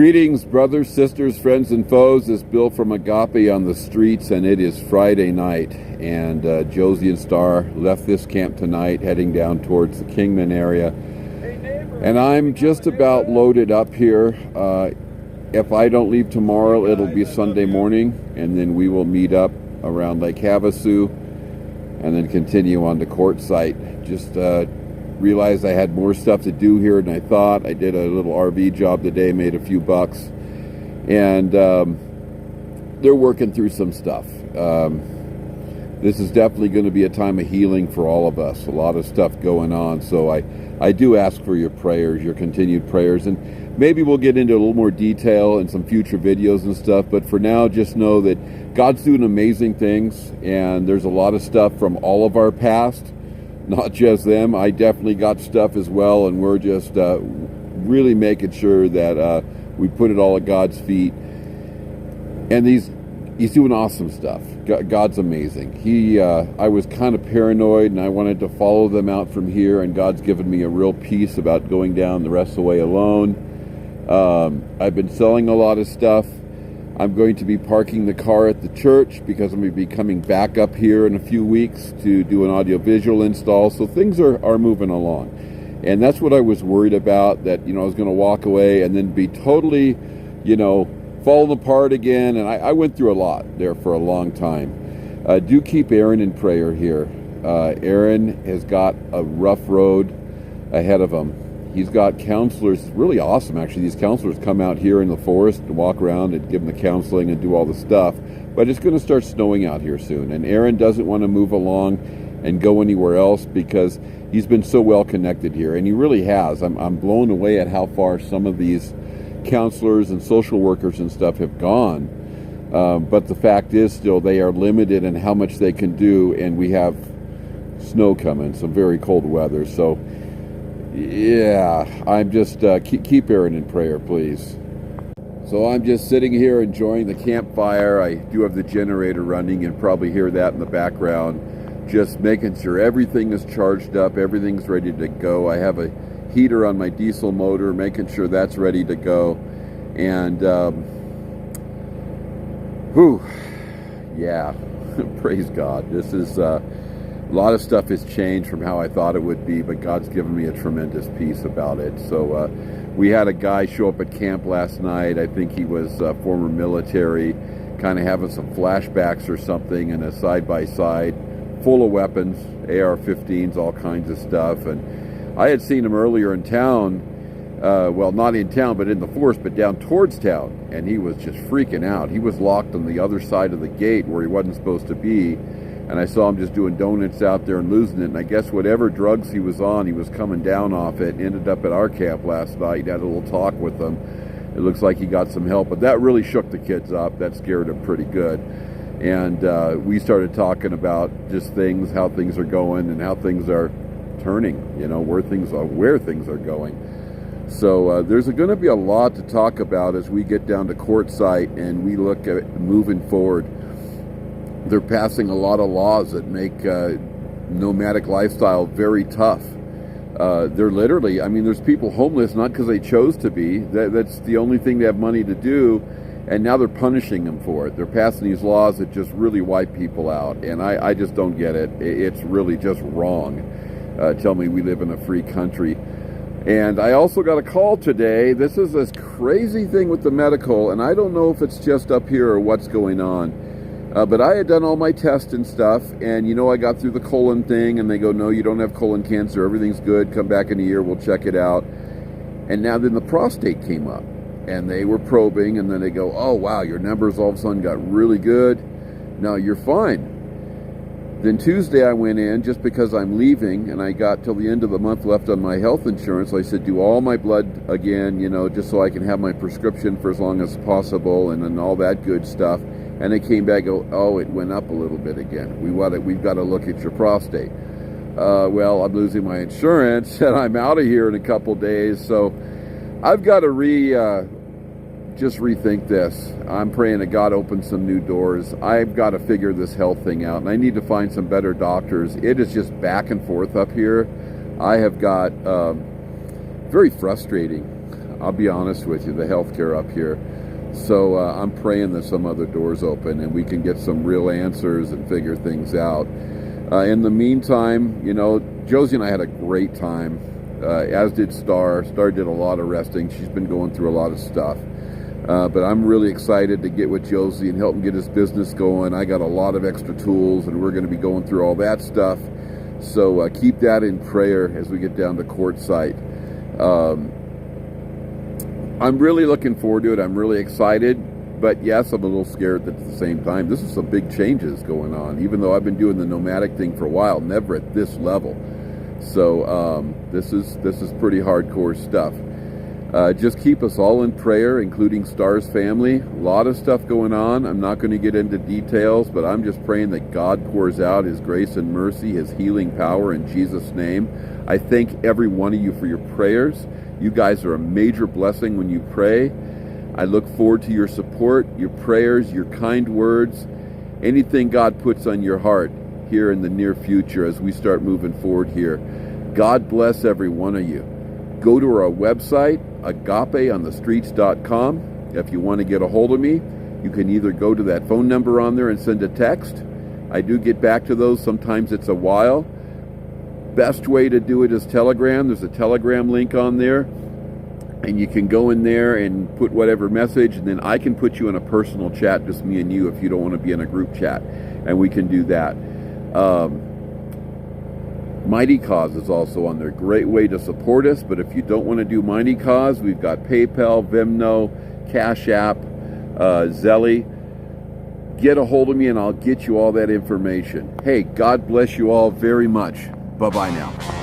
Greetings, brothers, sisters, friends, and foes. This is Bill from Agape on the streets, and it is Friday night. And Josie and Starr left this camp tonight, heading down towards the Kingman area. And I'm just about loaded up here. If I don't leave tomorrow, it'll be Sunday morning, and then we will meet up around Lake Havasu and then continue on to court site. Just realized I had more stuff to do here than I thought. I did a little RV job today, made a few bucks, and they're working through some stuff. This is definitely going to be a time of healing for all of us. A lot of stuff going on, so I do ask for your prayers, your continued prayers, and maybe we'll get into a little more detail in some future videos and stuff, but for now, just know that God's doing amazing things, and there's a lot of stuff from all of our past, not just them. I definitely got stuff as well, and we're just really making sure that we put it all at God's feet. And He's doing awesome stuff. God's amazing. I was kind of paranoid, and I wanted to follow them out from here, and God's given me a real peace about going down the rest of the way alone. I've been selling a lot of stuff. I'm going to be parking the car at the church because I'm going to be coming back up here in a few weeks to do an audiovisual install. So things are moving along. And that's what I was worried about, that, I was going to walk away and then be totally, falling apart again. And I went through a lot there for a long time. Do keep Aaron in prayer here. Aaron has got a rough road ahead of him. He's got counselors, really awesome actually. These counselors come out here in the forest and walk around and give him the counseling and do all the stuff. But it's going to start snowing out here soon. And Aaron doesn't want to move along and go anywhere else because he's been so well connected here. And he really has. I'm blown away at how far some of these counselors and social workers and stuff have gone. But the fact is still they are limited in how much they can do. And we have snow coming, some very cold weather. So yeah, I'm just, keep Aaron in prayer, please. So I'm just sitting here enjoying the campfire. I do have the generator running, and probably hear that in the background. Just making sure everything is charged up, everything's ready to go. I have a heater on my diesel motor, making sure that's ready to go. And, yeah, praise God. This is, a lot of stuff has changed from how I thought it would be, but God's given me a tremendous peace about it. So we had a guy show up at camp last night. I think he was former military, kind of having some flashbacks or something, and a side-by-side full of weapons, AR-15s, all kinds of stuff. And I had seen him earlier in town, well, not in town, but in the forest, but down towards town, and he was just freaking out. He was locked on the other side of the gate where he wasn't supposed to be. And I saw him just doing donuts out there and losing it. And I guess whatever drugs he was on, he was coming down off it. Ended up at our camp last night. Had a little talk with them. It looks like he got some help. But that really shook the kids up. That scared them pretty good. And we started talking about just things, how things are going and how things are turning, where things are going. So there's going to be a lot to talk about as we get down to court site and we look at moving forward. They're passing a lot of laws that make nomadic lifestyle very tough. They're literally, there's people homeless not because they chose to be. That's the only thing they have money to do, and now they're punishing them for it. They're passing these laws that just really wipe people out, and I just don't get it. It's really just wrong. Tell me we live in a free country. And I also got a call today. This is this crazy thing with the medical, and I don't know if it's just up here or what's going on. But I had done all my tests and stuff, and I got through the colon thing, and they go, no, you don't have colon cancer, everything's good, come back in a year, we'll check it out. And now then the prostate came up, and they were probing, and then they go, oh wow, your numbers all of a sudden got really good, now you're fine. Then Tuesday I went in, just because I'm leaving, and I got till the end of the month left on my health insurance, so I said, do all my blood again, just so I can have my prescription for as long as possible, and then all that good stuff. And they came back and go, oh, it went up a little bit again. We've got to look at your prostate. Well, I'm losing my insurance, and I'm out of here in a couple days. So I've got to just rethink this. I'm praying that God opens some new doors. I've got to figure this health thing out, and I need to find some better doctors. It is just back and forth up here. I have got very frustrating. I'll be honest with you, the healthcare up here. So I'm praying that some other doors open and we can get some real answers and figure things out. In the meantime, you know, Josie and I had a great time, as did Starr. Starr did a lot of resting. She's been going through a lot of stuff. But I'm really excited to get with Josie and help him get his business going. I got a lot of extra tools, and we're going to be going through all that stuff. So keep that in prayer as we get down to quartzsite. I'm really looking forward to it. I'm really excited. But yes, I'm a little scared at the same time. This is some big changes going on, even though I've been doing the nomadic thing for a while, never at this level. So this is pretty hardcore stuff. Just keep us all in prayer, including Starr's family. A lot of stuff going on. I'm not going to get into details, but I'm just praying that God pours out His grace and mercy, His healing power in Jesus' name. I thank every one of you for your prayers. You guys are a major blessing when you pray. I look forward to your support, your prayers, your kind words, anything God puts on your heart here in the near future as we start moving forward here. God bless every one of you. Go to our website, agapeonthestreets.com. If you want to get a hold of me, you can either go to that phone number on there and send a text. I do get back to those. Sometimes it's a while. Best way to do it is Telegram. There's a Telegram link on there. And you can go in there and put whatever message, and then I can put you in a personal chat, just me and you, if you don't want to be in a group chat. And we can do that. Mighty Cause is also on there. Great way to support us. But if you don't want to do Mighty Cause, we've got PayPal, Venmo, Cash App, Zelly. Get a hold of me and I'll get you all that information. Hey, God bless you all very much. Bye-bye now.